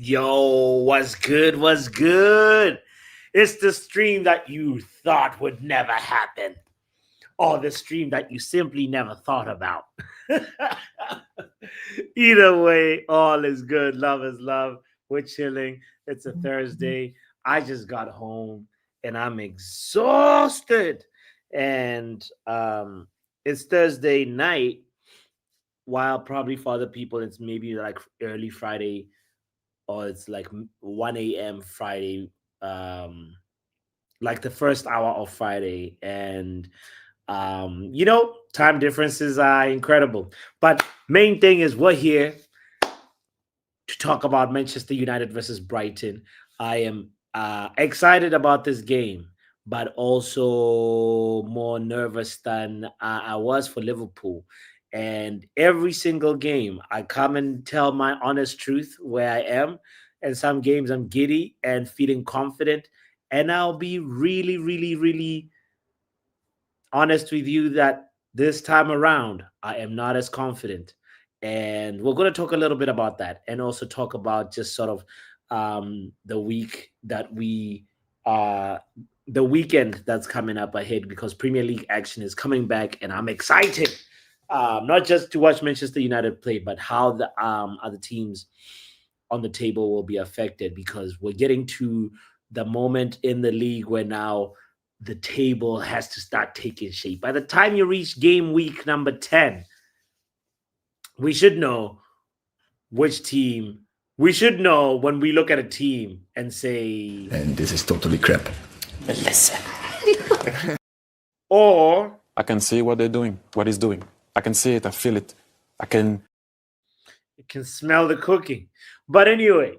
Yo, what's good? What's good? It's the stream that you thought would never happen, or the stream that you simply never thought about. Either way, all is good. Love is love. We're chilling. It's a Thursday. I just got home and I'm exhausted. And it's Thursday night, while probably for other people it's maybe like early Friday or it's like 1 a.m. Friday, like the first hour of Friday. And, time differences are incredible. But main thing is we're here to talk about Manchester United versus Brighton. I am excited about this game, but also more nervous than I was for Liverpool. And every single game, I come and tell my honest truth where I am. And some games, I'm giddy and feeling confident. And I'll be really, really, really honest with you that this time around, I am not as confident. And we're going to talk a little bit about that and also talk about just sort of the week that the weekend that's coming up ahead because Premier League action is coming back and I'm excited. Not just to watch Manchester United play, but how the other teams on the table will be affected because we're getting to the moment in the league where now the table has to start taking shape. By the time you reach game week number 10, we should know which team. We should know when we look at a team and say, and this is totally crap. Listen. Or I can see what they're doing, what he's doing. I can see it, I feel it. You can smell the cooking. But anyway,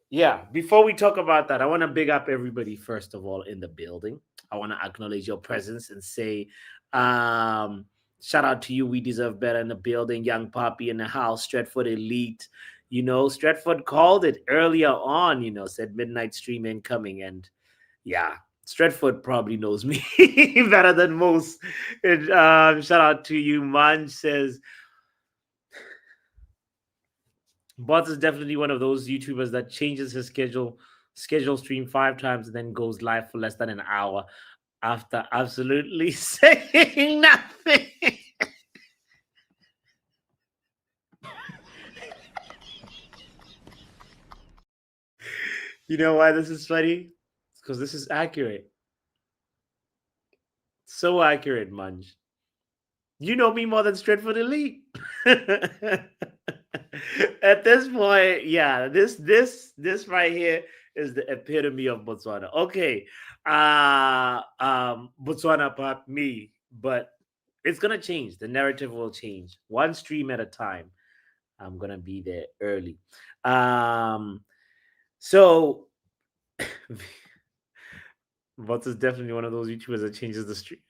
yeah, before we talk about that, I want to big up everybody, first of all, in the building. I want to acknowledge your presence and say, shout out to you. We deserve better in the building. Young Poppy in the house, Stretford Elite. Stretford called it earlier on, said midnight stream incoming. And yeah, Stretford probably knows me better than most. And, shout out to you. Manj says, Bots is definitely one of those YouTubers that changes his schedule stream 5 times and then goes live for less than an hour after absolutely saying nothing. You know why this is funny? It's because this is accurate. So accurate, Munch. You know me more than Stretford Elite. At this point, yeah, this right here is the epitome of Botswana. Okay, Botswana part me, but it's gonna change. The narrative will change one stream at a time. I'm gonna be there early. So Bots is definitely one of those YouTubers that changes the stream.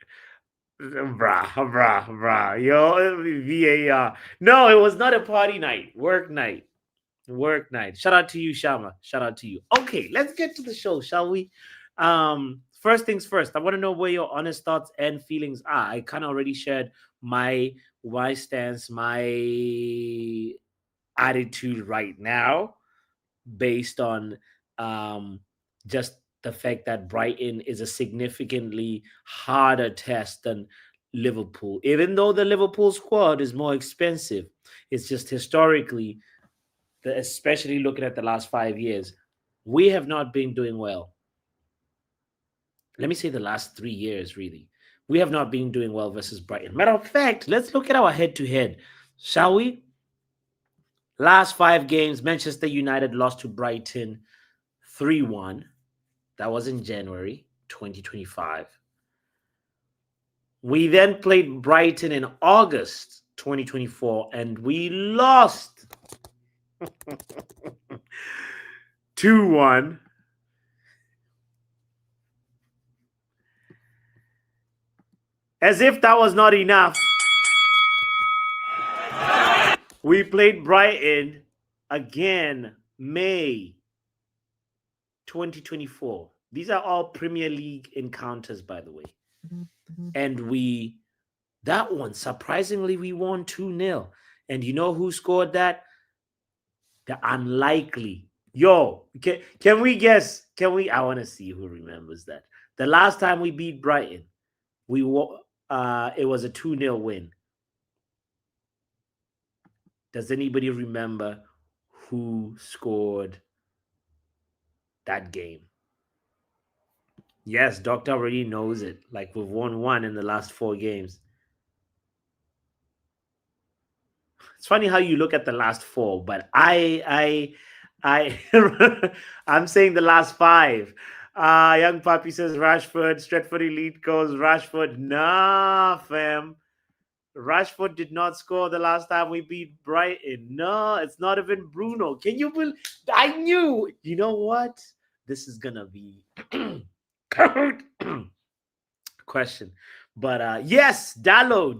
Bruh. Yo, VAR. No, it was not a party night. Work night. Shout out to you, Shama. Shout out to you. Okay, let's get to the show, shall we? First things first, I want to know where your honest thoughts and feelings are. I kind of already shared my stance, my attitude right now, based on just the fact that Brighton is a significantly harder test than Liverpool. Even though the Liverpool squad is more expensive, it's just historically, especially looking at the last 5 years, we have not been doing well. Let me say the last 3 years, really. We have not been doing well versus Brighton. Matter of fact, let's look at our head-to-head, shall we? Last 5 games, Manchester United lost to Brighton 3-1. That was in January 2025. We then played Brighton in August 2024, and we lost 2-1. As if that was not enough, we played Brighton again May 2024. These are all Premier League encounters, by the way. And that one, surprisingly, we won 2-0. And you know who scored that? The unlikely Yo, can we guess? Can we? I want to see who remembers that. The last time we beat Brighton, it was a 2-0 win. Does anybody remember who scored that game? Yes, Doctor already knows it. Like we've won one in the last 4 games. It's funny how you look at the last 4, but I'm saying the last 5. Young Puppy says Rashford, Stretford Elite goes Rashford. Nah, fam. Rashford did not score the last time we beat Brighton. No, it's not even Bruno. Can you believe? I knew. You know what? This is gonna be question. But yes, Dallo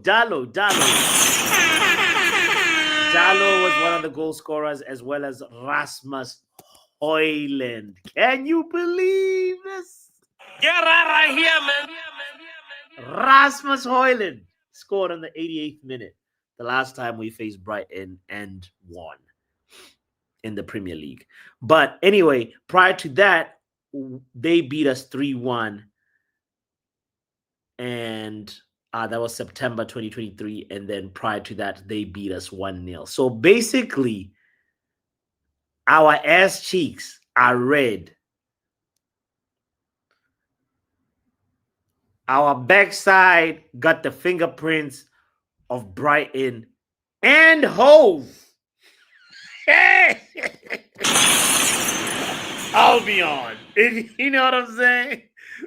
was one of the goal scorers, as well as Rasmus Højlund. Can you believe this? Get right here, man. Rasmus Højlund scored on the 88th minute the last time we faced Brighton and won in the Premier League. But anyway, prior to that, they beat us 3-1. And that was September 2023. And then prior to that, they beat us 1-0. So basically, our ass cheeks are red. Our backside got the fingerprints of Brighton and Hove. I'll be on. You know what I'm saying?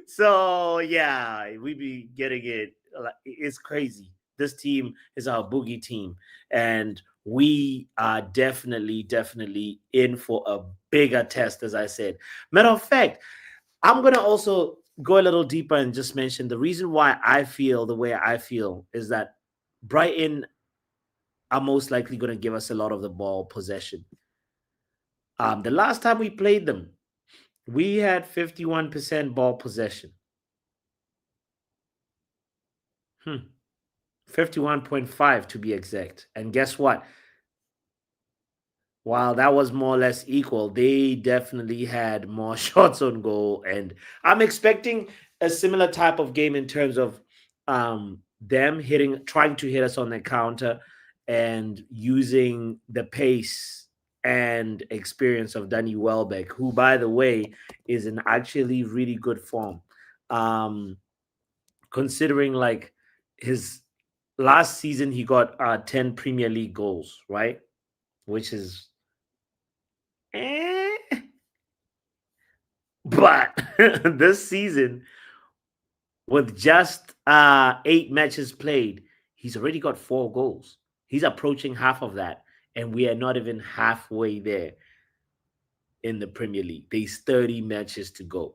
So yeah, we be getting it. It's crazy. This team is our boogie team, and we are definitely in for a bigger test, as I said. Matter of fact, I'm gonna also go a little deeper and just mention the reason why I feel the way I feel is that Brighton are most likely going to give us a lot of the ball possession. The last time we played them, we had 51% ball possession. 51.5 to be exact. And guess what? While that was more or less equal, they definitely had more shots on goal. And I'm expecting a similar type of game in terms of them trying to hit us on the counter and using the pace and experience of Danny Welbeck, who, by the way, is in actually really good form. Considering like his last season, he got 10 Premier League goals, right? Which is but this season, with just 8 matches played, he's already got 4 goals. He's approaching half of that, and we are not even halfway there in the Premier League. There's 30 matches to go.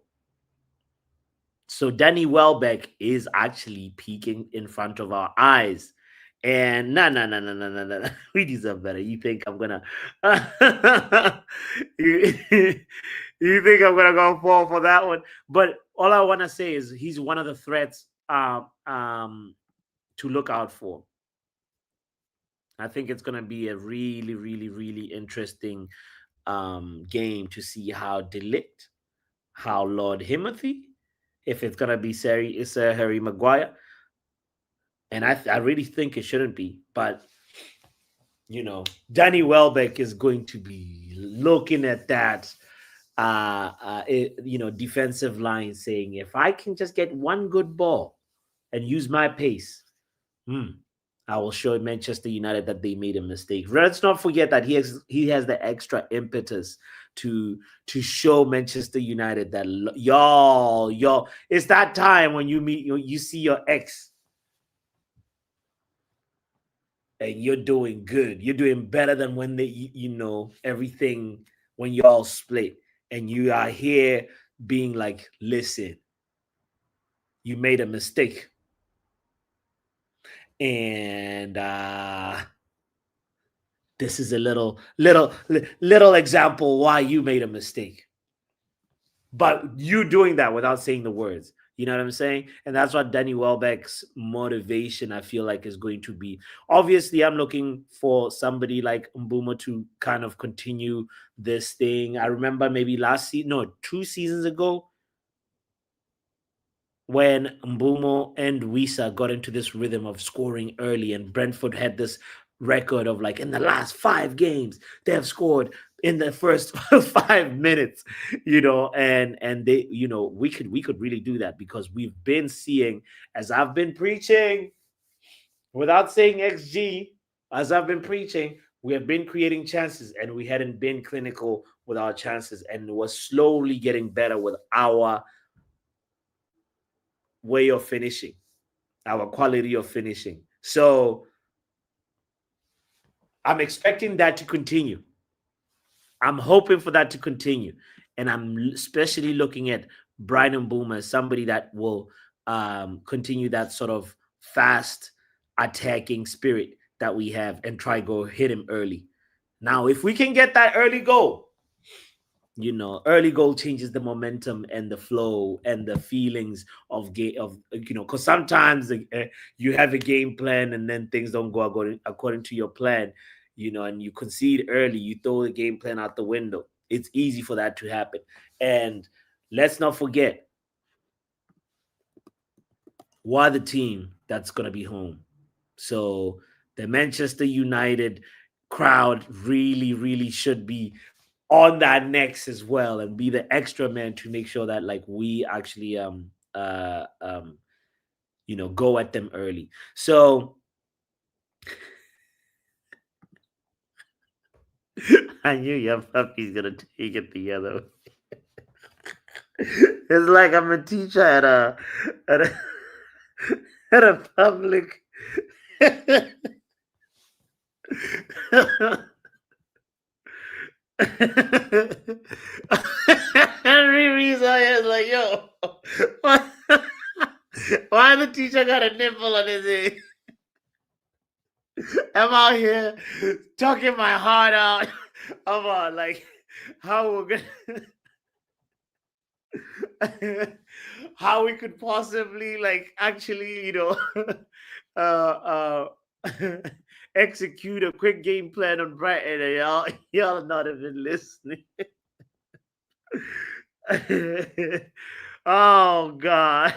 So Danny Welbeck is actually peaking in front of our eyes. And no. We deserve better. You think I'm gonna you think I'm gonna go fall for that one? But all I want to say is he's one of the threats to look out for. I think it's gonna be a really interesting game to see how Delict, how Lord Himothy, if it's gonna be Sir Harry Maguire. And I really think it shouldn't be, but Danny Welbeck is going to be looking at that, defensive line, saying, if I can just get one good ball and use my pace, I will show Manchester United that they made a mistake. Let's not forget that he has the extra impetus to show Manchester United that y'all, it's that time when you see your ex. And you're doing good. You're doing better than when everything, when y'all split. And you are here being like, listen, you made a mistake. And this is a little example why you made a mistake. But you doing that without saying the words. You know what I'm saying? And that's what Danny Welbeck's motivation, I feel like, is going to be. Obviously, I'm looking for somebody like Mbuma to kind of continue this thing. I remember maybe last season, no, 2 seasons ago, when Mbumo and Wisa got into this rhythm of scoring early, and Brentford had this record of like in the last 5 games they have scored in the first 5 minutes, and they, we could really do that because we've been seeing, as I've been preaching, without saying XG, as I've been preaching, we have been creating chances and we hadn't been clinical with our chances, and we're slowly getting better with our way of finishing, our quality of finishing. So I'm expecting that to continue. I'm hoping for that to continue. And I'm especially looking at Brighton Boom as somebody that will continue that sort of fast attacking spirit that we have and try go hit him early. Now, if we can get that early goal, early goal changes the momentum and the flow and the feelings of game of because sometimes you have a game plan and then things don't go according to your plan, and you concede early, you throw the game plan out the window. It's easy for that to happen. And let's not forget, we're the team that's going to be home. So the Manchester United crowd really, really should be on that next as well and be the extra man to make sure that like we actually go at them early. So I knew your puppy's gonna take it the other way. It's like I'm a teacher at a at a public Riri's is like, yo, why, why the teacher got a nipple on his head? I'm out here talking my heart out about like how we're gonna how we could possibly like actually, uh execute a quick game plan on Brighton, and y'all not even listening. Oh God.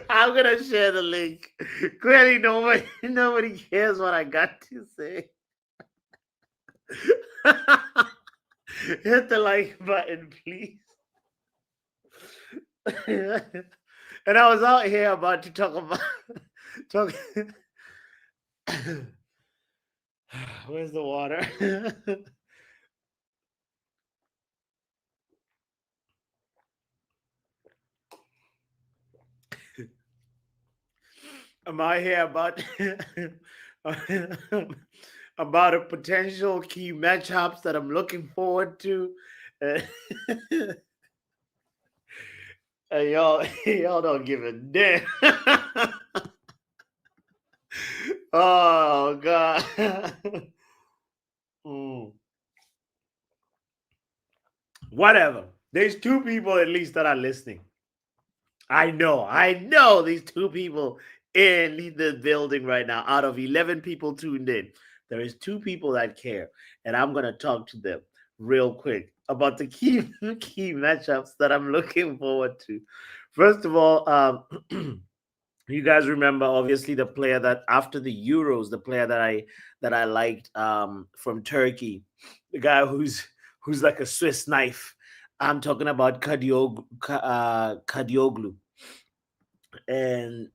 I'm gonna share the link. Clearly nobody cares what I got to say. Hit the like button, please. And I was out here about to talk. Where's the water? Am I here about about a potential key matchups that I'm looking forward to? And y'all don't give a damn. Oh God. Mm. Whatever. There's 2 people at least that are listening. I know these 2 people in the building right now. Out of 11 people tuned in, there is 2 people that care, and I'm gonna talk to them real quick about the key matchups that I'm looking forward to. First of all, you guys remember obviously the player that after the Euros, the player that I liked from Turkey, the guy who's like a Swiss knife. I'm talking about Kadioglu. And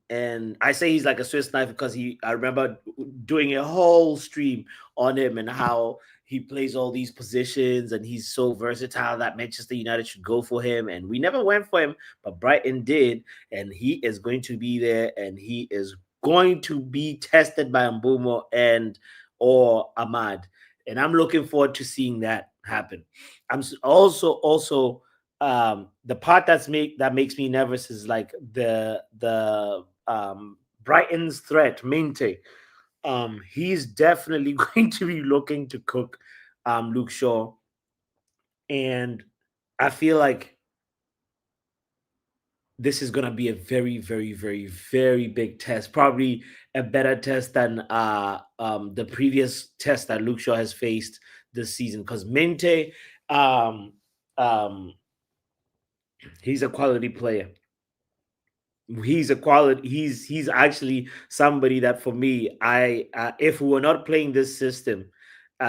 I say he's like a Swiss knife because I remember doing a whole stream on him and how he plays all these positions and he's so versatile that Manchester United should go for him. And we never went for him, but Brighton did, and he is going to be there and he is going to be tested by Mbumo and or Ahmad. And I'm looking forward to seeing that happen. I'm also the part that makes me nervous is like the Brighton's threat, Minte. He's definitely going to be looking to cook Luke Shaw, and I feel like this is gonna be a very, very, very, very big test. Probably a better test than the previous test that Luke Shaw has faced this season. Because Mente, um, um, he's a quality player. He's a quality. He's actually somebody that for me, if we were not playing this system,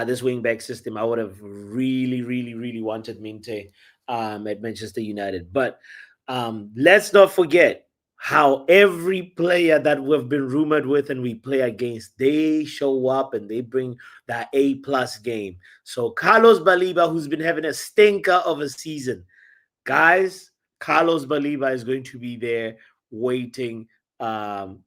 this wingback system, I would have really, really, really wanted Minte at Manchester United. But let's not forget how every player that we've been rumored with and we play against, they show up and they bring that A+ game. So Carlos Baliba, who's been having a stinker of a season, guys, Carlos Baliba is going to be there waiting to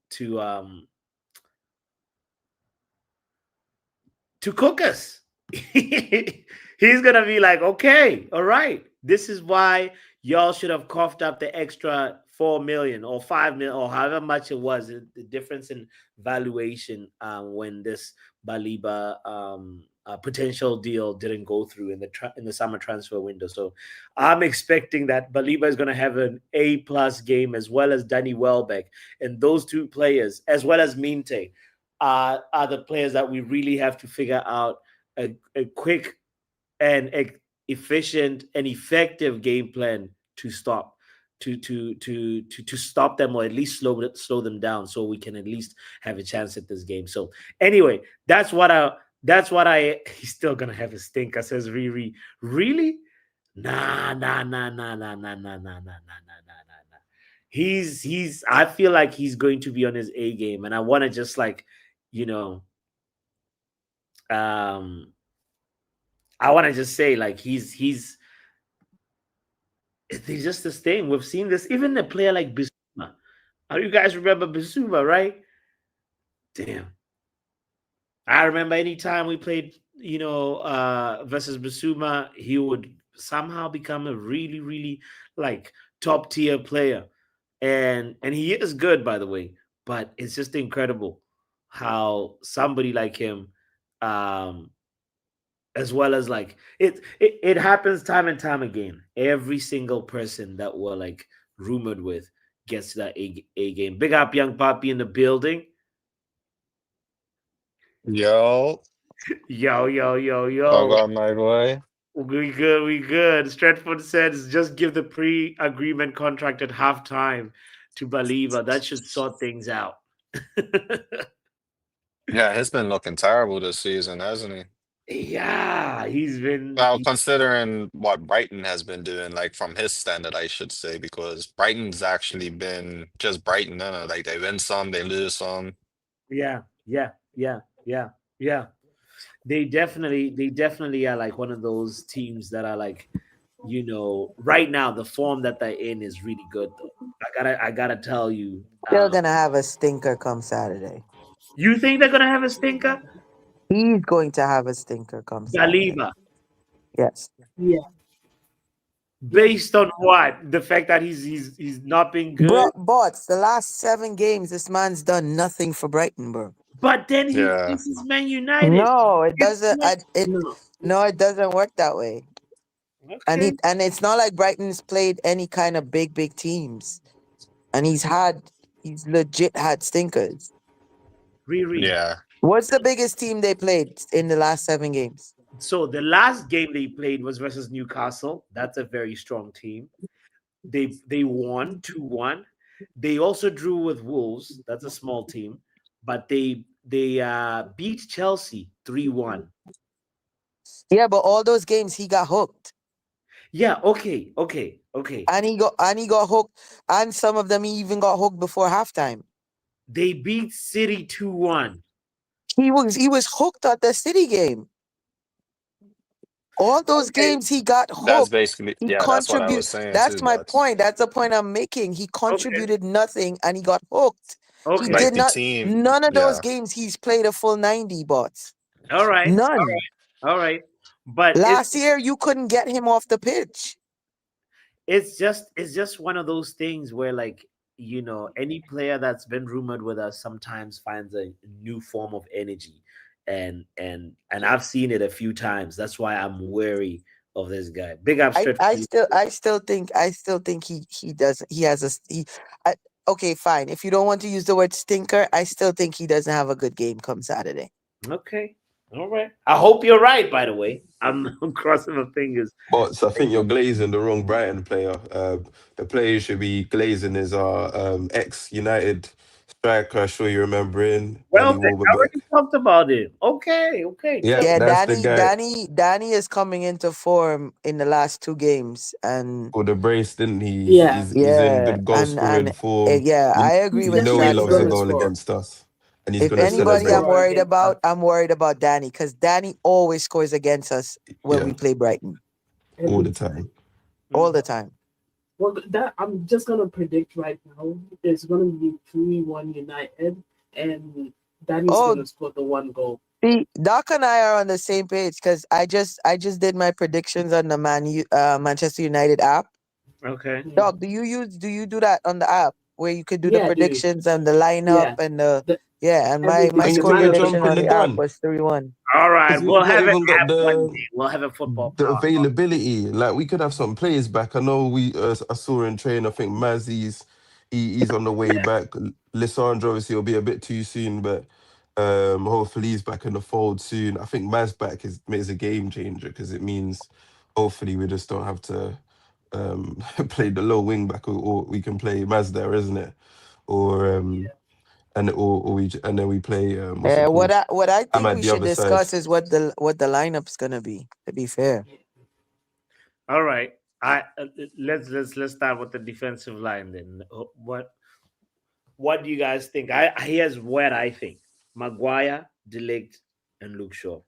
cook us. He's gonna be like, okay, all right, this is why y'all should have coughed up the extra 4 million or 5 million or however much it was. The difference in valuation when this Baliba potential deal didn't go through in the summer transfer window. So I'm expecting that Baliba is going to have an A+ game, as well as Danny Welbeck, and those two players, as well as Minte, are the players that we really have to figure out a quick and efficient and effective game plan to stop to stop them, or at least slow them down, so we can at least have a chance at this game. So anyway, that's what I he's still gonna have a stinker, says Riri. Really? Nah, nah, nah, nah, nah, nah, nah, nah, nah, nah, nah, nah, nah. He's I feel like he's going to be on his A game, and I want to just like, you know, um I want to just say like he's it's just this thing. We've seen this even a player like Bissouma. You guys remember Bissouma, right? Damn. I remember anytime we played, versus Bissouma, he would somehow become a really, really like top tier player. And he is good, by the way. But it's just incredible how somebody like him, um, as well as like it happens time and time again. Every single person that we're like rumored with gets to that A game. Big up young Poppy in the building. Yo, Yo, yo, yo, fuck yo. on my boy. We good, we good. Stratford says just give the pre-agreement contract at halftime to Baliba. That should sort things out. Yeah, he's been looking terrible this season, hasn't he? Yeah, he's been Well, considering what Brighton has been doing, like from his standard, I should say, because Brighton's actually been just Brighton, like they win some, they lose some. yeah, yeah, yeah, yeah, yeah. They definitely are like one of those teams that are like, right now the form that they're in is really good though. I gotta tell you. Still gonna have a stinker come Saturday. You think they're gonna have a stinker? He's going to have a stinker come Saturday. Baliba. Yes. Based on what? The fact that he's not been good. Bro, bots, the last 7 games, this man's done nothing for Brighton, bro. But then Yeah. this is Man United. No, it doesn't. No. No, it doesn't work that way. Okay. And it's not like Brighton's played any kind of big teams, and he's legit had stinkers. Riri. Yeah. What's the biggest team they played in the last 7 games? So the last game they played was versus Newcastle. That's a very strong team. They won 2-1. They also drew with Wolves. That's a small team, but they beat Chelsea 3-1. Yeah, but all those games he got hooked. Yeah, okay. And he got hooked, and some of them he even got hooked before halftime. They beat City 2-1. He was hooked at the City game. All those games he got hooked. That's basically, He yeah, that's what I was saying That's too, my but point. That's the point I'm making. He contributed nothing and he got hooked. Okay. He like did the not. team, None of those yeah. games he's played a full 90 bots. All right. None. All right. But Last year you couldn't get him off the pitch. it's just one of those things where like, any player that's been rumored with us sometimes finds a new form of energy, and I've seen it a few times. That's why I'm wary of this guy. Big up, I, straight. I still I still think he doesn't he has a he I, okay, fine. If you don't want to use the word stinker, I still think he doesn't have a good game come Saturday. Okay, all right. I hope you're right. By the way, I'm crossing my fingers. But I think you're glazing the wrong Brighton player. The player you should be glazing is our ex-United striker. I'm sure you remember him, Well, Danny then, I already Wolverbeck. talked about it. Okay, okay. Yeah, Tell Yeah, that's the guy. Danny is coming into form in the last two games, and Or the brace, didn't he? Yeah, He's in yeah, good goal scoring form. yeah, I agree he's You with know he definitely loves a gonna Strasburg. goal score. against us, and he's If gonna He's gonna anybody celebrate. score against us. I'm worried about Danny because Danny always scores against us when Yeah, we play Brighton all Every the time. time. all the Mhm. time. Well, that I'm just gonna predict right now. It's gonna be 3-1 United, and Danny's Oh, gonna score the one goal. see, Doc and I are on the same page because I just did my predictions on the Manchester United app. Okay. Hmm. Doc, do you do that on the app where you could do the Yeah, dude. predictions and the lineup Yeah, and the the yeah, and my everything. And you The score put your man of the prediction jump in on the the app gun. was 3-1. All right. Because We'll we've not have an even got app one day. We'll have a football the talk. availability. Like we could have some players back. I know I saw in train. I think Mazzy's he's on the way back. Lissandro obviously will be a bit too soon, but hopefully he's back in the fold soon. I think Maz back is a game changer because it means hopefully we just don't have to play the low wing back, or we can play Maz there, isn't it? Or and then we play what's it called? What I think Ahmad we the should other side. discuss is what the lineup's gonna be. To be fair, All right. I let's start with the defensive line then. What do you guys think? Here's what I think: Maguire, Delict, and Luke Shaw.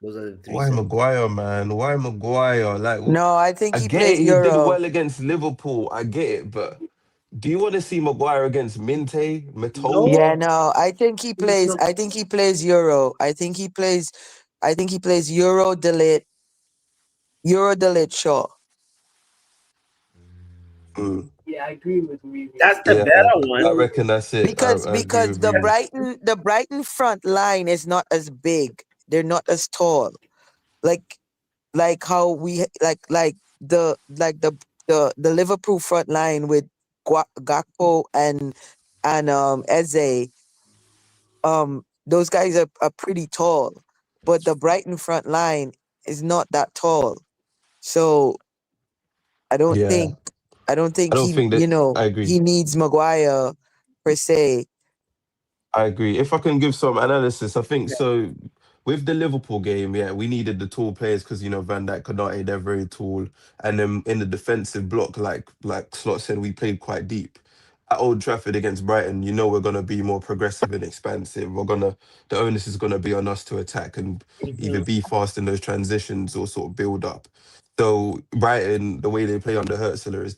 Those are the three Why sets. Maguire, man? Why Maguire? Like, no, I think I he get it. plays He did Euro. well against Liverpool. I get it, but do you want to see Maguire against Minte, Yeah, Matoma? No, no, I think he he's plays. not. I think he plays Euro. I think he plays Euro delete. Euro delete Shaw. Mm, Yeah, I agree with Riri. That's the yeah, better I one. reckon that's it. I agree Because with Riri. the Brighton front line is not as big. They're not as tall. Like how we the Liverpool front line with Gakpo and Eze. Those guys are pretty tall, but the Brighton front line is not that tall. So I don't Yeah, think I don't I think don't think that. I agree. he needs Maguire per se. I agree. If I can give some analysis, I think so. With the Liverpool game, yeah, we needed the tall players because Van Dijk, Konate, they're very tall, and then in the defensive block, like Slot said, we played quite deep. At Old Trafford against Brighton, we're gonna be more progressive and expansive. The onus is gonna be on us to attack and either Mhm. be fast in those transitions or sort of build up. So Brighton, the way they play under Hertzler is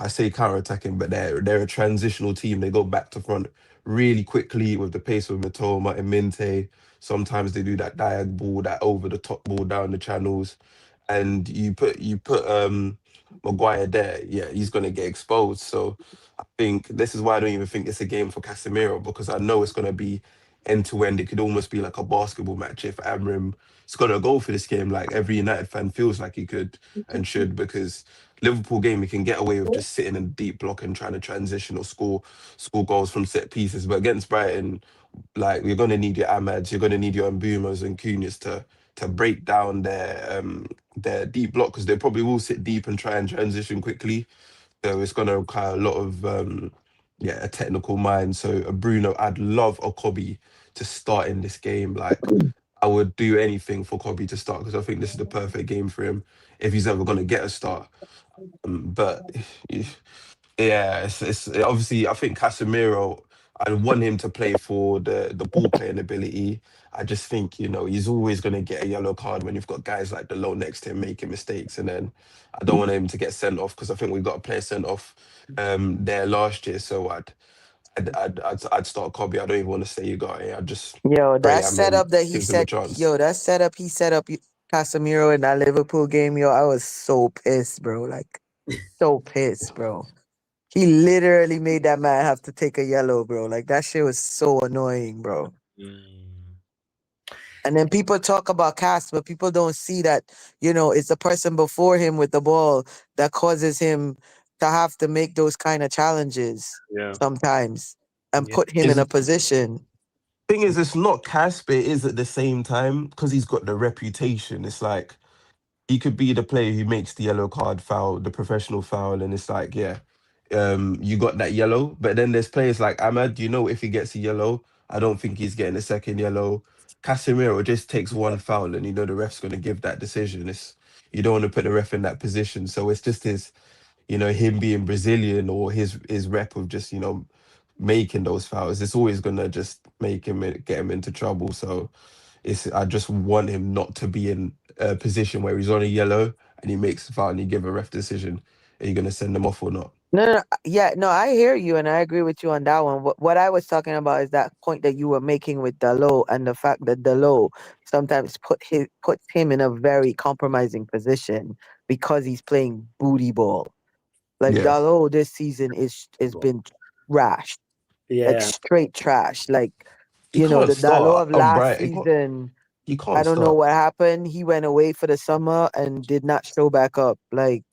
I say counter-attacking, but they're a transitional team. They go back to front really quickly with the pace of Matoma and Minte. Sometimes they do that diag ball, that over the top ball down the channels, and you put Maguire there. Yeah, he's gonna get exposed. So I think this is why I don't even think it's a game for Casemiro because I know it's gonna be end to end. It could almost be like a basketball match if Amrim is gonna go for this game. Like every United fan feels like he could and should because Liverpool game, he can get away with just sitting in deep block and trying to transition or score goals from set pieces. But against Brighton, like you're gonna need your Amads, you're gonna need your Mbumos and Cunhas to break down their deep block because they probably will sit deep and try and transition quickly. So it's gonna require a lot of a technical mind. So a Bruno, I'd love a Kobe to start in this game. Like I would do anything for Kobe to start because I think this is the perfect game for him if he's ever gonna get a start. But yeah, it's obviously I think Casemiro. I want him to play for the ball playing ability. I just think he's always going to get a yellow card when you've got guys like the low next to him making mistakes, and then I don't want him to get sent off because I think we got a player sent off there last year. So I'd start Kobe. I don't even want to say you got it. I'd just Yo, pray Amram gives him a chance. that setup he set up Casemiro in that Liverpool game, yo, I was so pissed, bro. Like so pissed, bro. He literally made that man have to take a yellow, bro. Like that shit was so annoying, bro. Mm. And then people talk about cast, but people don't see that, it's the person before him with the ball that causes him to have to make those kind of challenges Yeah. sometimes and Yeah. put him in Is a position. thing is, it's not Casper. It is at the same time because he's got the reputation. It's like he could be the player who makes the yellow card foul, the professional foul, and it's like, yeah, you got that yellow. But then there's players like Ahmad. If he gets a yellow, I don't think he's getting a second yellow. Casemiro just takes one foul, and the ref's going to give that decision. You don't want to put the ref in that position, so it's just him being Brazilian or his rep of just making those fouls. It's always going to just get him into trouble. So I just want him not to be in a position where he's on a yellow and he makes a foul and you give a ref decision. Are you going to send him off or not? No, yeah, no, I hear you and I agree with you on that one. What I was talking about is that point that you were making with Dalot and the fact that Dalot sometimes puts him in a very compromising position because he's playing booty ball. Like Yeah. Dalot this season is been trash, like Yeah. straight trash. Like He can't the Dalot start of on last Brighton. season. He I can't don't know start. what happened. He went away for the summer and did not show back up. Like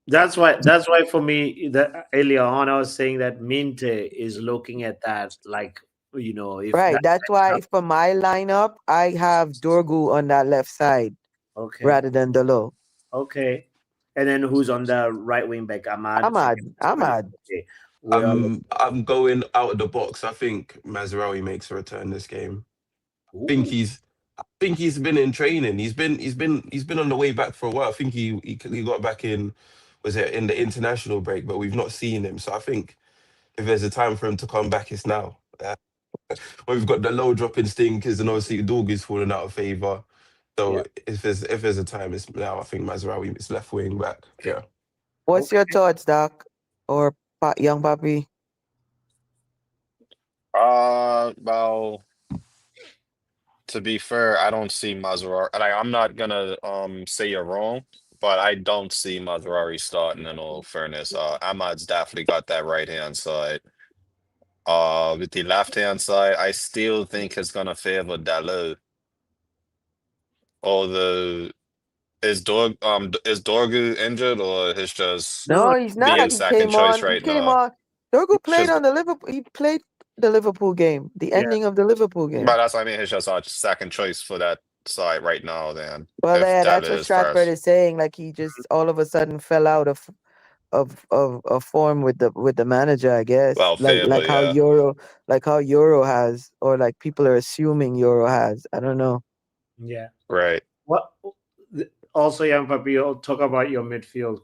That's why for me that earlier on I was saying that Minte is looking at that like if right. that That's why for my lineup, I have Dorgu on that left side okay. rather than Dalot. Okay. And then who's on the right wing back? Ahmad. So Ahmad. okay. We are I'm going out of the box. I think Mazraoui makes a return this game. Ooh. I think he's been in training. He's been on the way back for a while. I think he got back in, was it in the international break, but we've not seen him. So I think if there's a time for him to come back, it's now. Well, we've got the low dropping stinkers, and obviously Dorgu's fallen out of favour. Yeah. So if there's a time, it's now. I think Mazraoui is left wing back. Yeah. What's Okay. your thoughts, Doc? Or young Papi? Well, to be fair, I don't see Maserati. Like, I'm not gonna say you're wrong, but I don't see Maserati starting in all fairness. Ahmad's definitely got that right hand side. With the left hand side, I still think it's gonna favor Dalot. Although is Dorgu injured or is just No, No, he's being not. He second came choice on. He right came now? on. Dorgu played Just on the Liverpool. He played the Liverpool game, the Yeah. ending of the Liverpool but game. that's what I mean. It's just our second choice for that side right now. Then Well, if yeah, Dalot that's what is Stratford first, is saying. Like he just all of a sudden fell out of form with the manager, I guess. well, favor, yeah, Like how Euro has, or like people are assuming Euro has. I don't know. Yeah. right. What also, young Papi, you'll talk about your midfield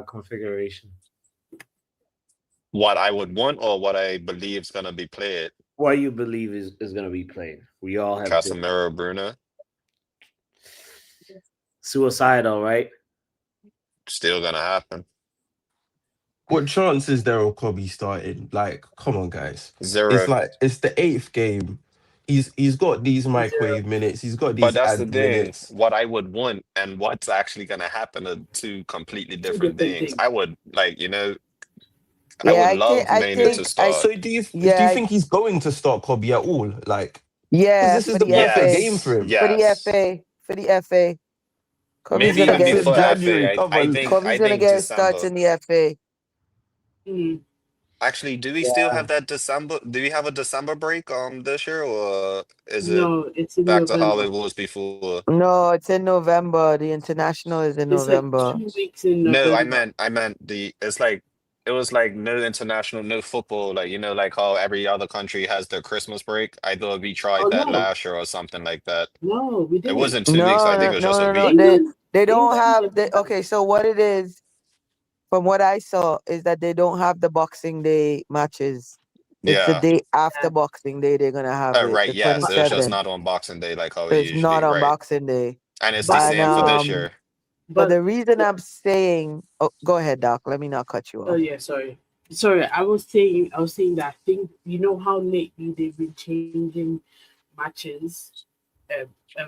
configuration. What I would want or what I believe is gonna be played. What you believe is going to be played. We all have different Casemiro, Bruno, suicidal, right? still gonna happen. What chance is there of Kobe starting? Like, come on, guys. It's Zero. like it's the eighth game. He's got these zero. microwave minutes. He's got But these that's the ad thing. minutes. What I would want and what's actually gonna happen are two completely Two different different things. things. I would like, I Yeah, would love I Mainu to think I start. So do you yeah think he's going to start Kobe at all? Like, because yeah this is for the the perfect FA game Yes, for him. for the yes. FA for the FA. Kobe's Maybe gonna even get That's his in before starts. January. FA. Come on. Kobe's I gonna think get his starts December. in the FA. Mm. Actually, do we still Yeah. have that December? Do we have a December break this year, or is it No, it's in back to how November. it was before? No, it's in November. The international is in It's like November. 2 weeks in No, November. I meant it's like it was like no international, no football, like like how every other country has their Christmas break. I thought we Oh tried that no, last year or something like that. no, we It didn't. wasn't 2 weeks. I No, think no, it was no, just a no, no. week. They don't England have never had okay, so what it is, from what I saw, is that they don't have the Boxing Day matches. It's the Yeah. day after that. Boxing Day they're gonna have Oh, it, right. the Yes, it was just 27th. not on Boxing Day like how So it it's not usually, on right? Boxing Day. And it's the But And same for this year. but but the reason I'm saying, oh, go ahead, Doc. Let me not cut you oh off. yeah, sorry. I was saying that I think you know how lately they've been changing matches,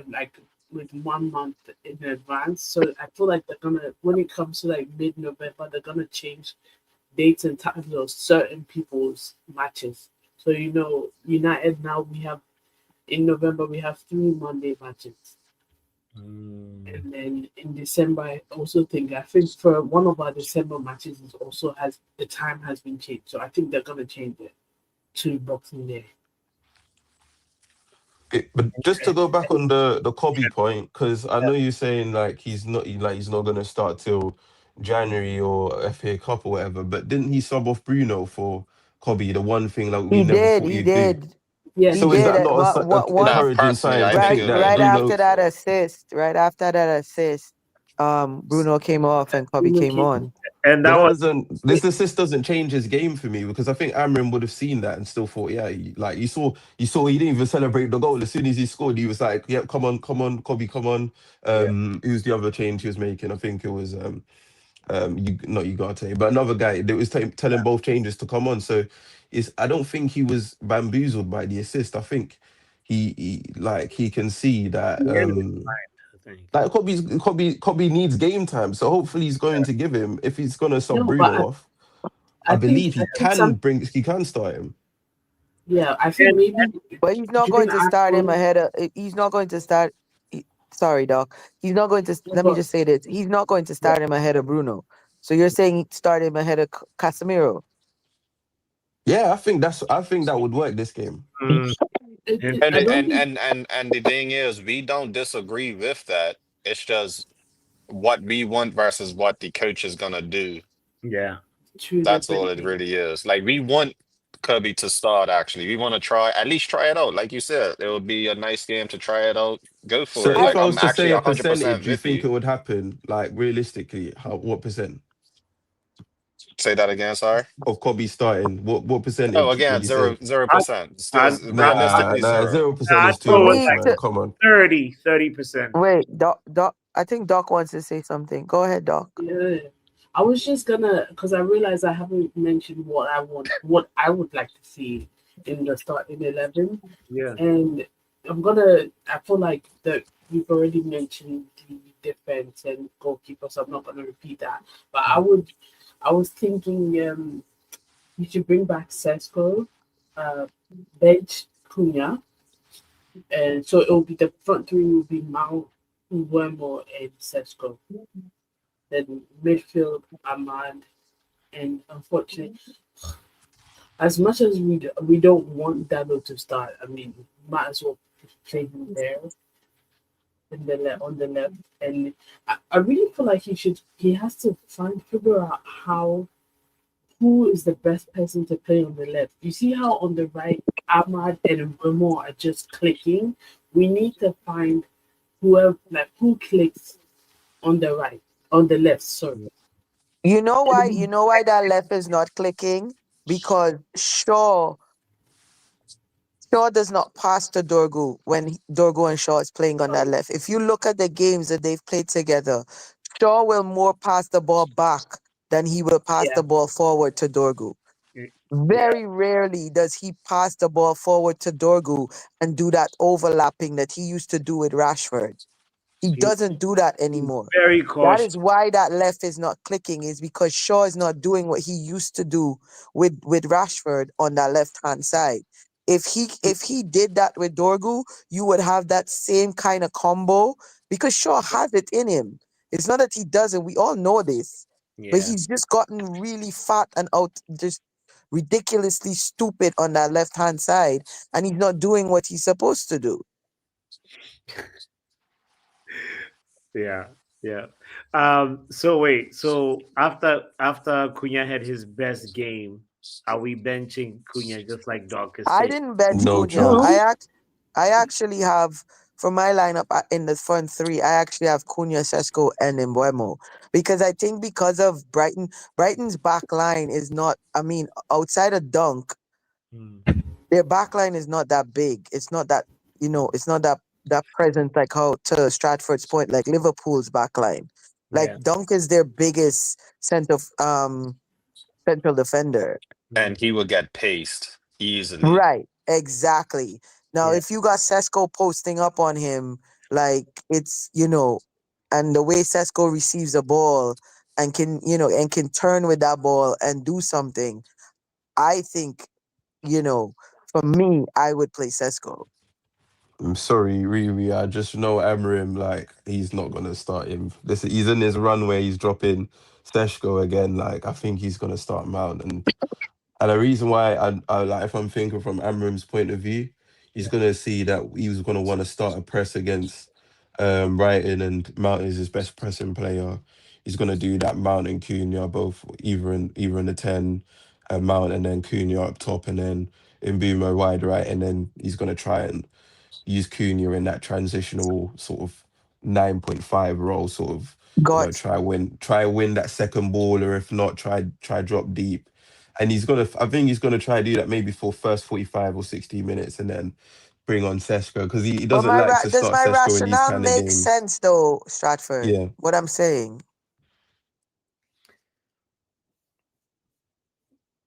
like with 1 month in advance. So I feel like they're gonna, when it comes to like mid-November, they're gonna change dates and times of certain people's matches. So United now we have in November we have 3 Monday matches. Mm. And then in December, I think for one of our December matches is also has the time has been changed. So I think they're gonna change it to Boxing Day. But just to go back on the Kobe point, because I know you're saying like he's not gonna start till January or FA Cup or whatever. But didn't he sub off Bruno for Kobe? The one thing that we He never did. thought He he'd do. did. Yeah, He So he is did. did. that not a Once Nah, encouraging personally, sign I to think right think it that right is. Bruno? after that assist, Bruno came off and Kobe Bruno came came. on. And But that that was doesn't. This assist doesn't change his game for me because I think Amrin would have seen that and still thought, yeah, like you saw he didn't even celebrate the goal as soon as he scored. He was like, yeah, come on, Kobe, come on. yeah. Who's the other change he was making? I think it was you not Ugarte, but another guy that was telling both changes to come on. So I don't think he was bamboozled by the assist. I think he can see that The end was fine, I think. like Kobe needs game time. So hopefully he's going to give him if he's gonna sub No, but Bruno off. I believe I think some. he can start him. Yeah, I think And maybe But he's not during going to start him AFCON. ahead of. He's not going to start. Sorry, Doc. He's not going to. Let me But just say this. He's not going to yeah, start him ahead of Bruno. So you're saying start him ahead of Casemiro? Yeah, I think that would work this game. mm, And I interesting. don't think. the thing is, we don't disagree with that. It's just what we want versus what the coach is gonna do. Yeah. Two That's all different it things. really is. Like we want Kirby to start actually. We want to at least try it out. Like you said, it would be a nice game to try it out. Go So for it. I if Like I was I'm to actually say a 100% percentage, you with think you. it would happen? Like realistically, what percent Say that again, sorry. of Kobe starting? What Oh, percentage would again, you say? zero I, percent. Still I, I, I, Nah, realistically nah, zero. 0% I'd is too for go with much, me like man. to Come on. 30%. wait, Doc. I think Doc wants to say something. Go ahead, Doc. Yeah, I was just gonna because I realized I haven't mentioned what I would like to see in the starting 11, Yeah. and I feel like that we've already mentioned the defense and goalkeeper, so I'm not gonna repeat that. But I was thinking you should bring back Sesko, uh, bench Cunha, and so it will be the front three will be Mount, Wemo, and Sesko. Then midfield Ahmad, and unfortunately, as much as we don't want Dalo to start, I mean, might as well play him there on the left. And I really feel like he has to figure out who is the best person to play on the left. You see how on the right Ahmad and Remo are just clicking. We need to find who clicks on the right, on the left. Sorry. You know why? You know why that left is not clicking? Because Shaw does not pass to Dorgu when Dorgu and Shaw is playing on that left. If you look at the games that they've played together, Shaw will more pass the ball back than he will pass Yeah, the ball forward to Dorgu. Yeah. Very rarely does he pass the ball forward to Dorgu and do that overlapping that he used to do with Rashford. He He, doesn't do that he's anymore. very That cautious. is why that left is not clicking, is because Shaw is not doing what he used to do with Rashford on that left hand side. If he did that with Dorgu, you would have that same kind of combo because Shaw has it in him. It's not that he doesn't. We all know this, but Yeah. he's just gotten really fat and out, just ridiculously stupid on that left hand side, and he's not doing what he's supposed to do. Yeah. Yeah. So wait. So after Cunha had his best game, are we benching Cunha just like Doc is I saying? didn't bench No Cunha. chance. I actually have for my lineup in the front three. I actually have Cunha, Sesko, and Mbuemo because I think because of Brighton's back line is not. I mean, outside of Dunk, Hmm. their back line is not that big. It's not that It's not that present like how to Stratford's point, like Liverpool's back line. Like Yeah. Dunk is their biggest central defender. Hmm. And he will get paced easily. Right, exactly. Now, Yeah. if you got Sesko posting up on him, like and the way Sesko receives a ball and can turn with that ball and do something, I think, for me, I would play Sesko. I'm sorry, Riri. I just know Amarim, like, he's not gonna start him. He's in his run where he's dropping Seshko again. Like, I think he's gonna start Mount. And the reason why I like, if I'm thinking from Amram's point of view, he's Yeah. gonna see that he was gonna want to start a press against Brighton, and Mount is his best pressing player. He's gonna do that. Mount and Cunha both either in the 10, Mount and then Cunha up top, and then Mbeumo wide right, and then he's gonna try and use Cunha in that transitional sort of 9.5 role, sort of, Got try win that second ball, or if not, try drop deep. And I think he's gonna try do that maybe for first 45 or 60 minutes, and then bring on Sesko, because he but doesn't like to does start my Sesko in these rationale kind of make games. sense though, Stratford? Yeah. What I'm saying.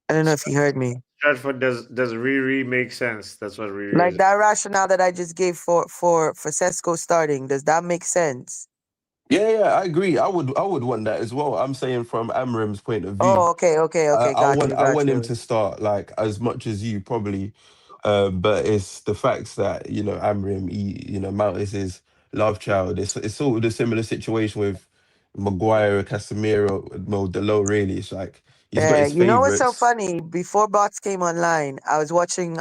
I don't know if you heard me. Stratford, does Riri make sense? That's what Riri Like is. that rationale that I just gave for Sesko starting, does that make sense? Yeah, I agree. I would want that as well. I'm saying from Amram's point of view. Oh, okay. I Got want you, I got want him you. to start like as much as you probably, but it's the facts that Amrim, Mount is his love child. It's sort of the similar situation with Maguire, Casemiro, Mo Delo. Really, it's like he's got Yeah, his you know what's so favorites. funny? Before bots came online, I was watching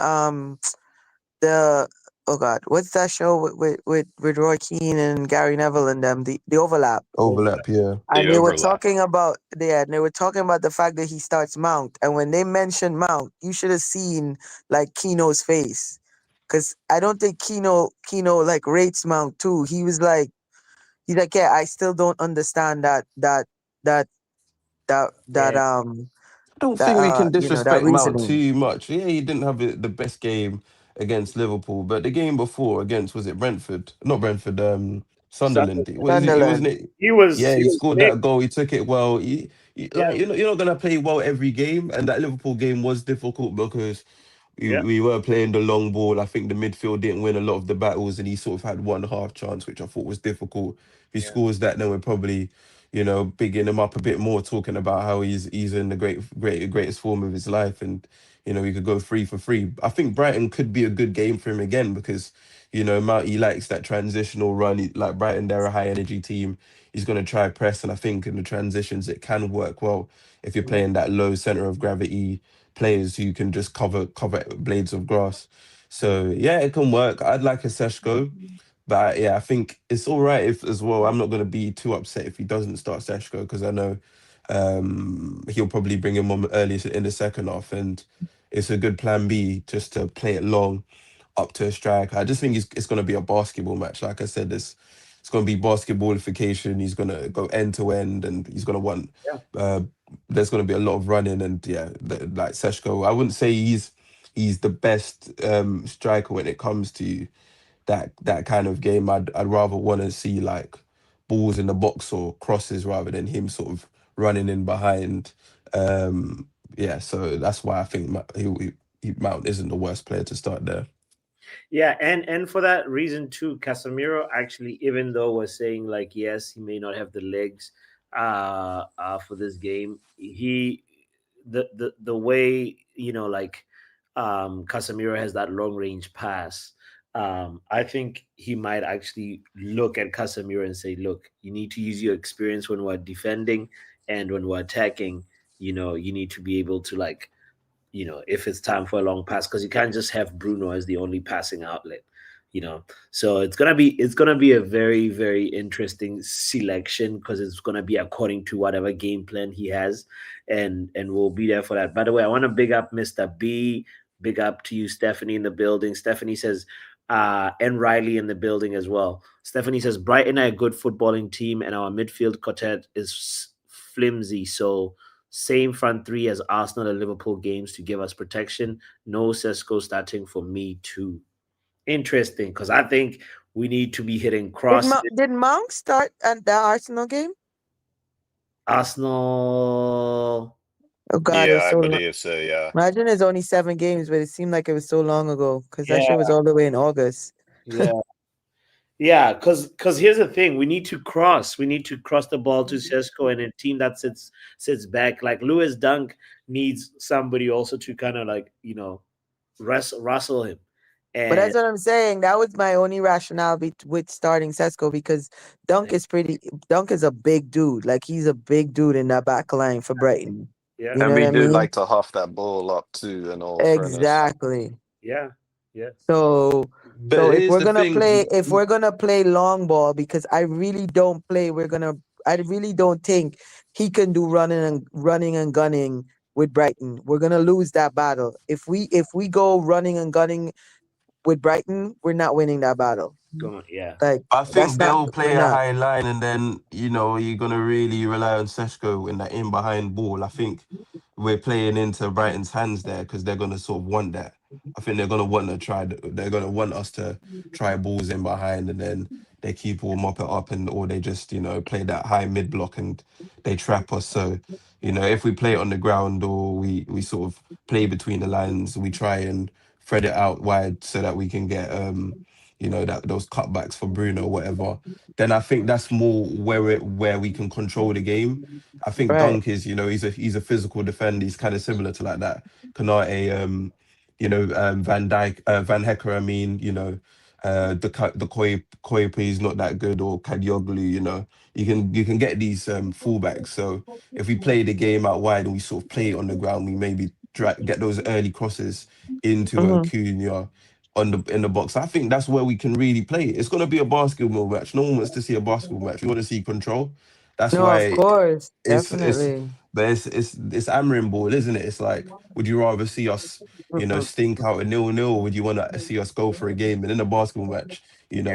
the oh god, what's that show with Roy Keane and Gary Neville and them, the overlap. Overlap, yeah. The And overlap. they were talking about the fact that he starts Mount. And when they mentioned Mount, you should have seen like Kino's face. Cause I don't think Kino like rates Mount too. He's like, yeah, I still don't understand that that Yeah. I don't think we can that disrespect Mount reasoning. too much. Yeah, he didn't have the best game against Liverpool, but the game before against, was it Brentford? Not Brentford. Sunday. Sunderland. He wasn't Sunderland. it. He was Yeah, he he was scored big. that goal. He took it well. Yeah. Like, you're not gonna play well every game, and that Liverpool game was difficult because we, Yeah. we were playing the long ball. I think the midfield didn't win a lot of the battles, and he sort of had one half chance, which I thought was difficult. If he Yeah. scores that, then we're probably, bigging him up a bit more, talking about how he's in the greatest form of his life, and he could go 3 for 3. I think Brighton could be a good game for him again because Mount, he likes that transitional run. Like Brighton, they're a high energy team. He's going to try press, and I think in the transitions it can work well if you're playing that low center of gravity players who can just cover blades of grass. So yeah, it can work. I'd like a Seshko, but yeah, I think it's all right if as well. I'm not gonna be too upset if he doesn't start Seshko because I know he'll probably bring him on early in the second half, and it's a good plan B just to play it long up to a strike. I just think it's going to be a basketball match. Like I said, it's going to be basketballification. He's going to go end to end, and he's going to want. Yeah. Uh, there's going to be a lot of running, and yeah, like Seshko, I wouldn't say he's the best striker when it comes to that kind of game. I'd rather want to see like balls in the box or crosses rather than him sort of running in behind. Um, yeah, so that's why I think Mount isn't the worst player to start there. Yeah, and for that reason too, Casemiro actually, even though we're saying like yes, he may not have the legs for this game, the way like Casemiro has that long range pass. I think he might actually look at Casemiro and say, "Look, you need to use your experience when we're defending and when we're attacking. You need to be able to like." If it's time for a long pass, because you can't just have Bruno as the only passing outlet. So it's gonna be a very, very interesting selection because it's gonna be according to whatever game plan he has, and we'll be there for that. By the way, I want to big up Mr. B. Big up to you, Stephanie, in the building. Stephanie says, and Riley in the building as well. Stephanie says Brighton are a good footballing team, and our midfield quartet is flimsy. So same front three as Arsenal and Liverpool games to give us protection. No Sesko starting for me too. Interesting, because I think we need to be hitting crosses. Did Mount start at the Arsenal game? Arsenal. Oh God, it Yeah, was I so long. believe so. Yeah. Imagine it's only 7 games, but it seemed like it was so long ago because that Yeah, shit was all the way in August. yeah, yeah. Because here's the thing: we need to cross. We need to cross the ball to Sesko and a team that sits back. Like Lewis Dunk needs somebody also to kind of like wrestle him. But And that's what I'm saying. That was my only rationale with starting Sesko because Dunk is a big dude. Like he's a big dude in that back line for Brighton. yeah, You And know we what I do mean? like to huff that ball up too, in all fairness. Exactly. yeah, yes. So But so here's the thing. if we're gonna play long ball, because I really don't think he can do running and gunning with Brighton. We're gonna lose that battle. If we go running and gunning with Brighton, we're not winning that battle. Yeah. Like I that's think not they'll we're play a not. high line, and then you're gonna really rely on Seshko in that in behind ball. I think we're playing into Brighton's hands there because they're gonna sort of want that. I think they're gonna want to try. They're gonna want us to try balls in behind, and then they keep all mop it up, and or they just play that high mid block and they trap us. So if we play it on the ground or we sort of play between the lines, we try and thread it out wide so that we can get that those cutbacks for Bruno or whatever. Then I think that's more where we can control the game. I think Right. Dunk is, he's a physical defender. He's kind of similar to like that Kanate, Van Dyke, Van Hecker. I mean, the Koipe is not that good, or Kadioglu. You can get these fullbacks. So if we play the game out wide and we sort of play it on the ground, we maybe get those early crosses into Mhm. Cunha in the box. I think that's where we can really play. It's gonna be a basketball match. No one wants to see a basketball match. We want to see control. That's No, of why course, it's definitely. but it's Amrin ball, isn't it? It's like, would you rather see us, Mm-mm. stink out a 0-0, or would you want to see us go for a game? And in a basketball match,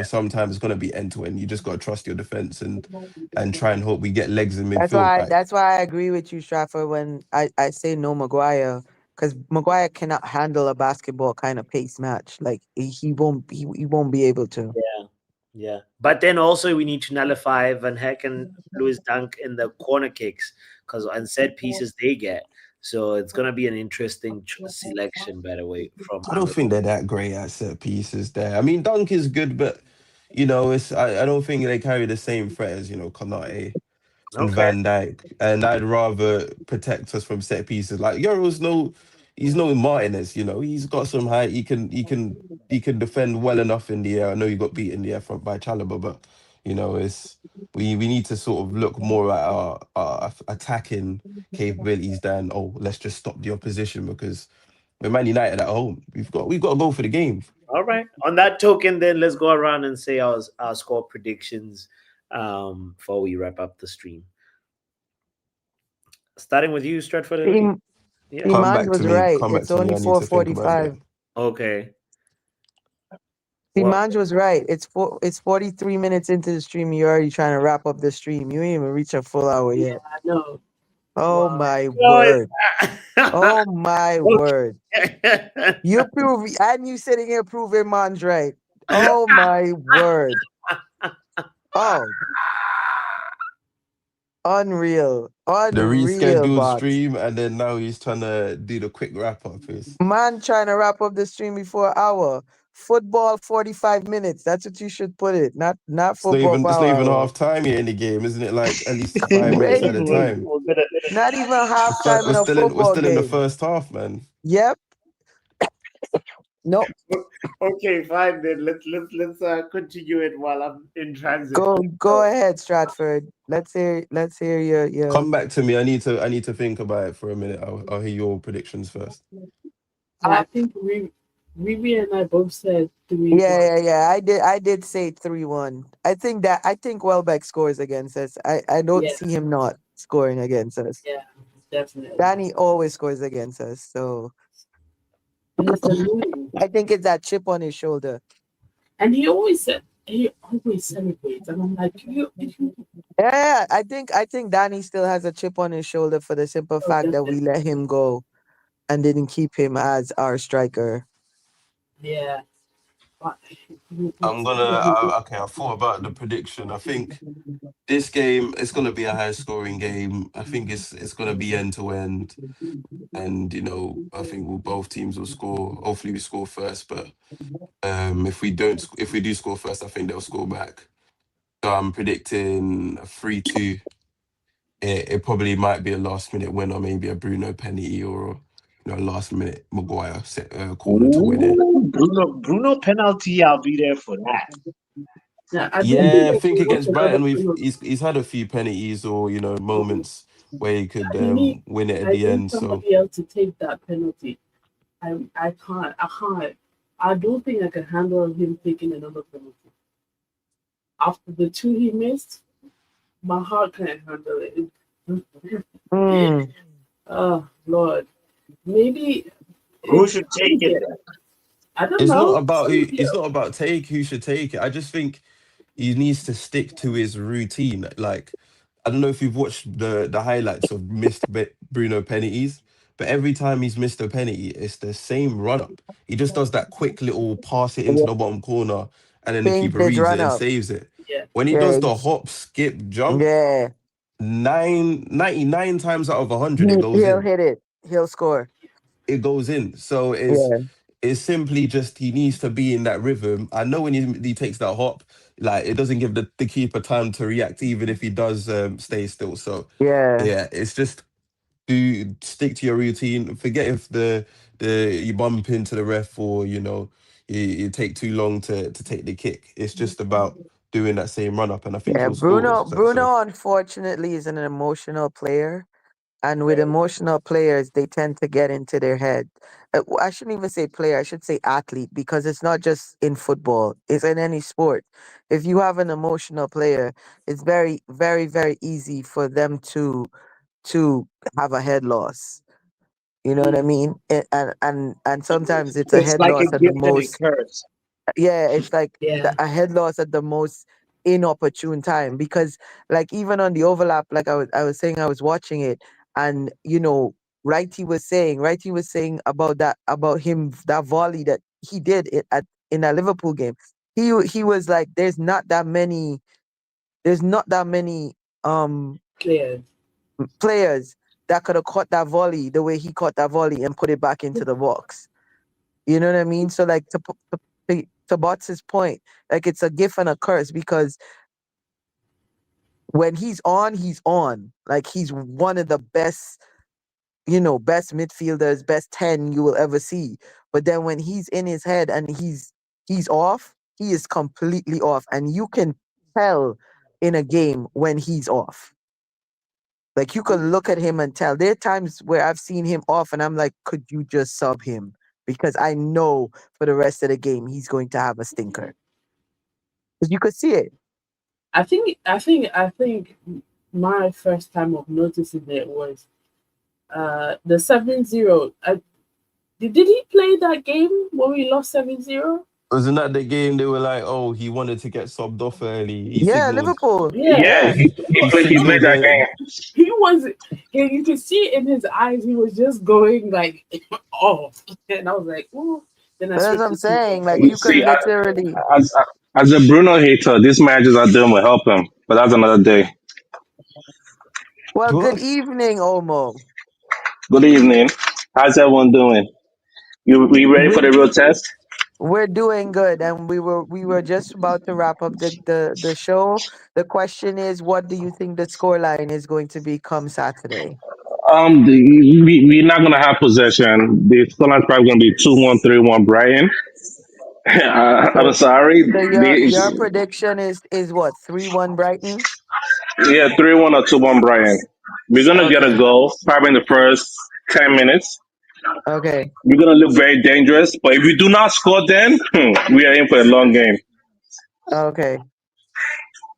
sometimes it's gonna be end to end. You just gotta trust your defense and try and hope we get legs in That's midfield. why Like, that's why I agree with you, Stratford, when I say no Maguire, because Maguire cannot handle a basketball kind of pace match. Like he won't be able to. Yeah, yeah. But then also we need to nullify Van Heck and Louis Dunk in the corner kicks because on set pieces they get. So it's gonna be an interesting selection, by the way, from I don't Amazon. think they're that great at set pieces there. I mean, Dunk is good, but I don't think they carry the same threat as Konate and Okay. Van Dijk, and I'd rather protect us from set pieces. Like he's no Martinez. He's got some height. He can defend well enough in the air. I know he got beat in the air front by Chalobah, but it's we need to sort of look more at our attacking capabilities than, let's just stop the opposition because we're Man United at home. We've got to go for the game. All right. On that token, then let's go around and say our score predictions before we wrap up the stream. Starting with you, Stratford Ellie. Im- Yeah. Come Iman back to was me. right. Come back It's to me. only I need to think about that. 4:45. Okay. Well, Iman was right. It's 43 minutes into the stream. You're already trying to wrap up the stream. You ain't even reach a full hour Yeah, yet. I know. Oh Wow. my no, word. Oh my word. okay. You prove and you sitting here proving Iman's right. Oh my word. Oh, unreal. The Unreal, rescheduled bots. stream, and then now he's trying to do the quick wrap up. Man trying to wrap up the stream before an hour. Football 45 minutes. That's what you should put it. Not It's not football even for it's not even hour. half time yet in the game, isn't it? Like at least 5 minutes at a Crazy. time. We're gonna Not even We're, halftime in we're a still in we're football still in the game. first half, man. Yep. No. okay, fine then. Let's continue it while I'm in transit. Go ahead, Stratford. Let's hear your Come back to me. I need to think about it for a minute. I'll hear your predictions first. And I think Riri and I both said 3-1. yeah. I did say 3-1. I think Welbeck scores against us. I don't Yeah, see him not scoring against us. yeah, definitely. Danny always scores against us. So And it's annoying. I think it's that chip on his shoulder. And he always celebrates. And I'm like, you Yeah, I think Danny still has a chip on his shoulder for the simple oh, fact that we definitely. let him go and didn't keep him as our striker. Yeah. But Okay, I thought about the prediction. I think this game it's gonna be a high scoring game. I think it's gonna be end to end, and I think both teams will score. Hopefully, we score first, but if we do score first, I think they'll score back. So I'm predicting a 3-2. It probably might be a last minute win or maybe a Bruno penalty or last minute Maguire set corner to win it. Ooh, Bruno penalty. I'll be there for that. Yeah, I don't think Yeah, I I think can watch against another Brighton, penalty. he's had a few penalties or moments where he could He need, win it at I the need end. So somebody else to take that penalty. I can't. I don't think I can handle him taking another penalty. After the two he missed, my heart can't handle it. Mm. Oh Lord, maybe Who should take it? I don't it's not know. about who. Somebody It's else. not about who should take it. I just think he needs to stick to his routine. Like, I don't know if you've watched the highlights of Bruno penalties, but every time he's missed a penalty, it's the same run up. He just does that quick little pass it into the bottom corner, and then the keeper Painted reads it run and up. saves it. Yeah, When he Yeah, does the hop, skip, jump, yeah. 99 times out of 100, it goes He'll in. hit it. He'll score. It goes in. So Yeah, it's simply just he needs to be in that rhythm. I know when he takes that hop, like it doesn't give the keeper time to react, even if he does stay still. So yeah. yeah, it's just do stick to your routine. Forget if the you bump into the ref or you take too long to take the kick. It's just about doing that same run up, and I think Yeah, he'll score. So Bruno unfortunately is an emotional player. And with emotional players, they tend to get into their head. I shouldn't even say player, I should say athlete, because it's not just in football, it's in any sport. If you have an emotional player, it's very, very, very easy for them to have a head loss. You know what I mean? And sometimes it's a It's head like a loss at the gift and a most. curse. Yeah, it's like yeah. a head loss at the most inopportune time, because like even on the overlap, like I was saying, I was watching it, and Righty was saying about about him, that volley that he did it at in that Liverpool game. He was like, there's not that many Clear. players that could have caught that volley the way he caught that volley and put it back into the box. You know what I mean? So like to Bots's point, like it's a gift and a curse, because when he's on, he's on. Like he's one of the best, best midfielders, best 10 you will ever see. But then when he's in his head and he's off, he is completely off. And you can tell in a game when he's off. Like you can look at him and tell. There are times where I've seen him off and I'm like, could you just sub him? Because I know for the rest of the game he's going to have a stinker. Because you could see it. I think my first time of noticing it was the 7-0. Did he play that game when we lost 7-0? wasn't that the game they were like, oh, he wanted to get subbed off early. He Yeah, signaled. Liverpool. Yeah. Yeah, Yeah. He he played signaled that the game. He was you could see it in his eyes, he was just going like off. And I was like, ooh. Then I But that's switched what I'm to TV. saying. Like you could See, literally. as a Bruno hater, these managers are doing will help him, but that's another day. Well, good what? evening, Omo. Good evening. How's everyone doing? We ready for We're the real test? we're doing good, and we were just about to wrap up the show. The question is, what do you think the scoreline is going to be come Saturday? We're not gonna have possession. The scoreline's probably gonna be 2-1, 3-1 Brighton. I'm So, sorry. so your prediction is what, 3-1 Brighton? Yeah, 3-1 or 2-1 Brighton. We're gonna get a Okay, goal probably in the first 10 minutes. okay, We're gonna look very dangerous, but if we do not score, then we are in for a long game. okay.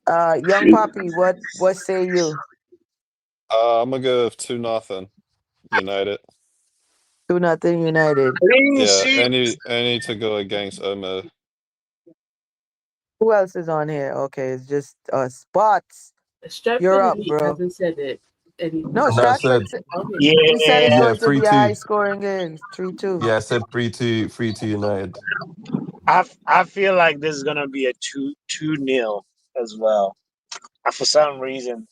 Young Poppy, what say you? I'm gonna go 2-0 United. 2-0 United. Clean Yeah, sheet. any to go against Omo. Who else is on here? Okay, it's just Spots. You're Stratford up, Elite bro. hasn't said it No, anything. And I Stratford. said, Okay. He said it's Yeah, yeah, going to be a 3-2. high scoring game. 3-2. Yeah, I said 3-2, 3-2 United. I feel like this is gonna be a 2-0 as well. For some reason,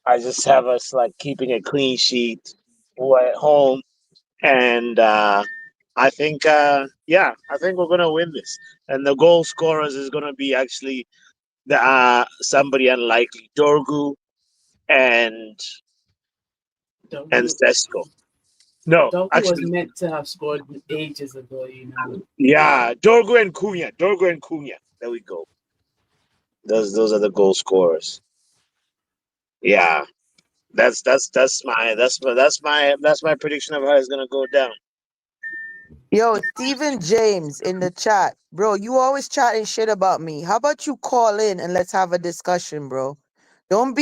I just have us like keeping a clean sheet. We're at home, and I think we're gonna win this. And the goal scorers is gonna be actually the somebody unlikely, Dorgu and Don't do Sesko. No, Doku was actually, meant to have scored ages ago, you know. yeah, Dorgo and Cunha. Dorgo and Cunha. There we go. Those are the goal scorers. Yeah, that's my prediction of how it's gonna go down. Yo, Stephen James in the chat. Bro, you always chatting shit about me. How about you call in and let's have a discussion, bro? Don't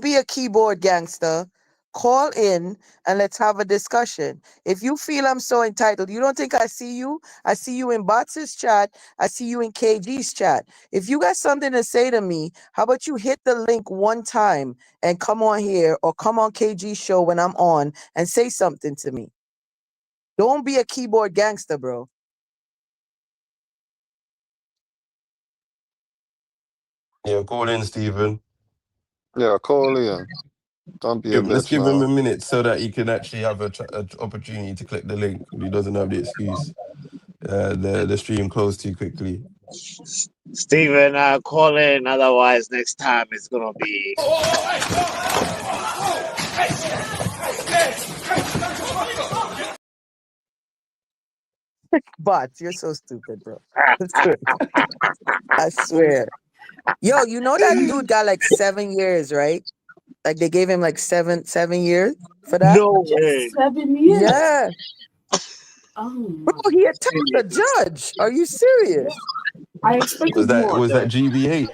be a keyboard gangster. Call in and let's have a discussion. If you feel I'm so entitled, you don't think I see you? I see you in Bots's chat. I see you in KG's chat. If you got something to say to me, how about you hit the link one time and come on here or come on KG's show when I'm on and say something to me? Don't be a keyboard gangster, bro. Yeah, call in, Stephen. Yeah, call in. Don't be a Let's bitch give him a now. minute so that he can actually have a opportunity to click the link. He doesn't have the excuse. The stream closed too quickly. Steven, call in. Otherwise, next time it's gonna be. Bots, you're so stupid, bro. I swear. Yo, you know that dude got like 7 years, right? Like they gave him like seven years for that. No way. Just 7 years. Yeah, Oh bro, my. he attacked the judge. Are you serious? I expected more. Was Though. that GBH?